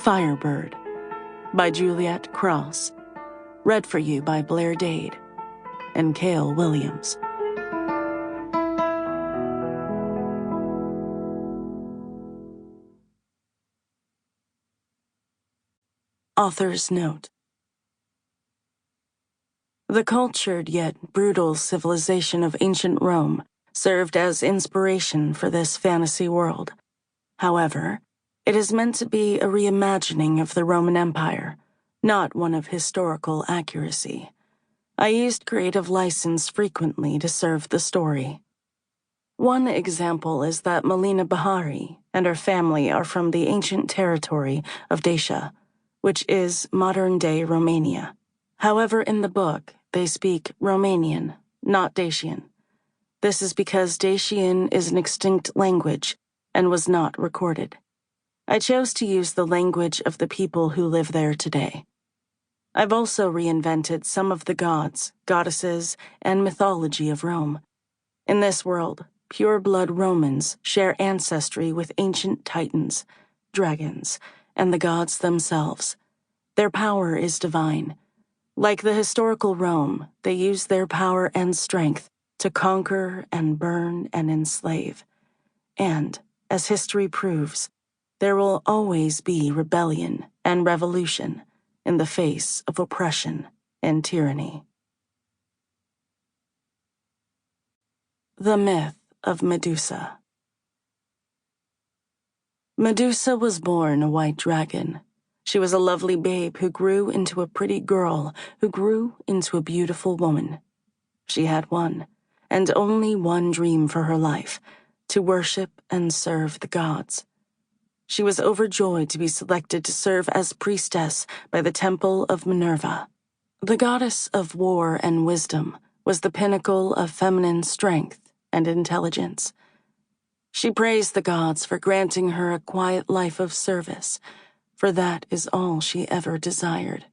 Firebird by Juliette Cross. Read for you by Blair Dade and Kale Williams. Author's note. The cultured yet brutal civilization of ancient Rome served as inspiration for this fantasy world. However, it is meant to be a reimagining of the Roman Empire, not one of historical accuracy. I used creative license frequently to serve the story. One example is that Malina and her family are from the ancient territory of Dacia, which is modern-day Romania. However, in the book, they speak Romanian, not Dacian. This is because Dacian is an extinct language and was not recorded. I chose to use the language of the people who live there today. I've also reinvented some of the gods, goddesses, and mythology of Rome. In this world, pure-blood Romans share ancestry with ancient titans, dragons, and the gods themselves. Their power is divine. Like the historical Rome, they use their power and strength to conquer and burn and enslave. And, as history proves, there will always be rebellion and revolution in the face of oppression and tyranny. The Myth of Medusa. Medusa was born a white dragon. She was a lovely babe who grew into a pretty girl who grew into a beautiful woman. She had one, and only one dream for her life, to worship and serve the gods. She was overjoyed to be selected to serve as priestess by the Temple of Minerva. The goddess of war and wisdom was the pinnacle of feminine strength and intelligence. She praised the gods for granting her a quiet life of service, for that is all she ever desired.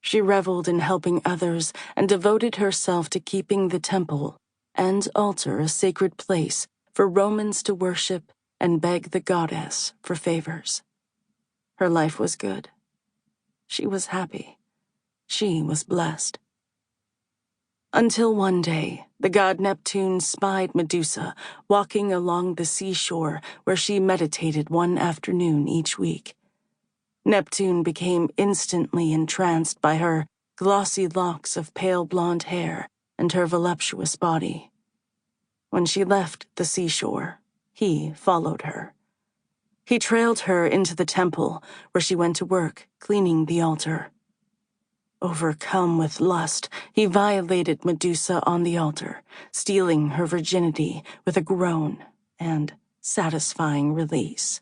She reveled in helping others and devoted herself to keeping the temple and altar a sacred place for Romans to worship and beg the goddess for favors. Her life was good. She was happy. She was blessed. Until one day, the god Neptune spied Medusa walking along the seashore where she meditated one afternoon each week. Neptune became instantly entranced by her glossy locks of pale blonde hair and her voluptuous body. When she left the seashore, he followed her. He trailed her into the temple, where she went to work, cleaning the altar. Overcome with lust, he violated Medusa on the altar, stealing her virginity with a groan and satisfying release.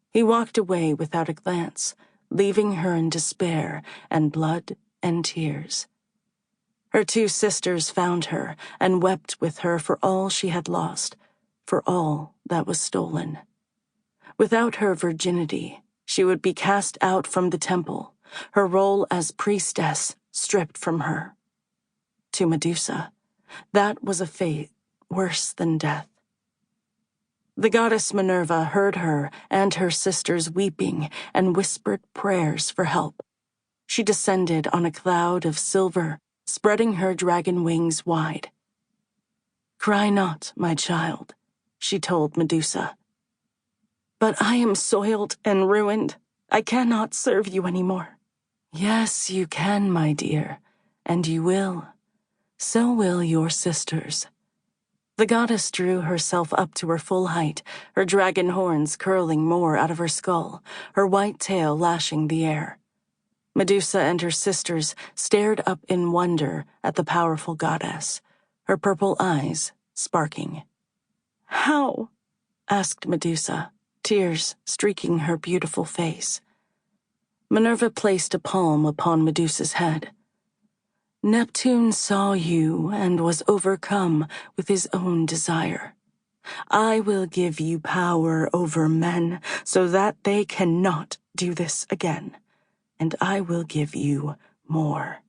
He walked away without a glance, leaving her in despair and blood and tears. Her two sisters found her and wept with her for all she had lost, for all that was stolen. Without her virginity, she would be cast out from the temple, her role as priestess stripped from her. To Medusa, that was a fate worse than death. The goddess Minerva heard her and her sisters weeping and whispered prayers for help. She descended on a cloud of silver, spreading her dragon wings wide. "Cry not, my child," she told Medusa. "But I am soiled and ruined. I cannot serve you anymore." "Yes, you can, my dear, and you will. So will your sisters." The goddess drew herself up to her full height, her dragon horns curling more out of her skull, her white tail lashing the air. Medusa and her sisters stared up in wonder at the powerful goddess, her purple eyes sparking. "How?" asked Medusa, tears streaking her beautiful face. Minerva placed a palm upon Medusa's head. "Neptune saw you and was overcome with his own desire. I will give you power over men so that they cannot do this again, and I will give you more."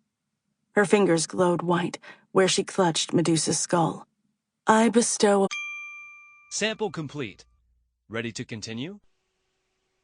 Her fingers glowed white where she clutched Medusa's skull. "I bestow..." Sample complete. Ready to continue?